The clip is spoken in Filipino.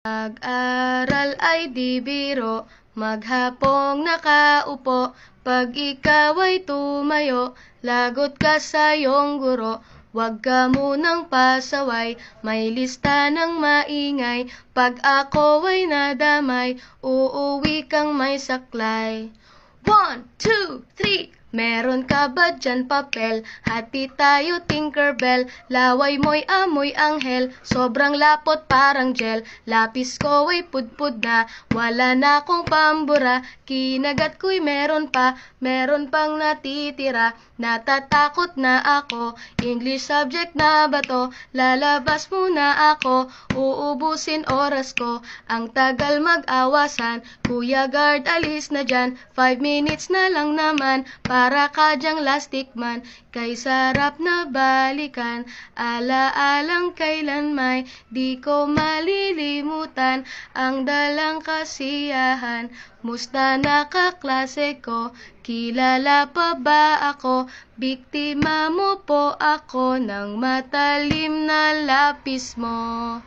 Mag-aral ay di biro, maghapong nakaupo, pag ikaw ay tumayo, lagot ka sa iyong guro. Huwag ka munang pasaway, may lista ng maingay, pag ako ay nadamay, uuwi kang may saklay. 1, 2, 3, meron ka ba dyan papel? Hati tayo Tinkerbell, laway mo'y amoy anghel, sobrang lapot parang gel, lapis ko ay pudpud na, wala na akong pambura, kinagat ko'y meron pang natitira, natatakot na ako, English subject na ba to? Lalabas muna ako, uubusin oras ko, ang tagal mag-awasan, Kuya Guard alis na dyan, 5 minutes na lang naman, para ka dyang lastic man, kay sarap na balikan, alaalang kailan may di ko malilimutan, ang dalang kasiyahan, musta na kaklase ko, kilala pa ba ako, biktima mo po ako ng matalim na lapis mo.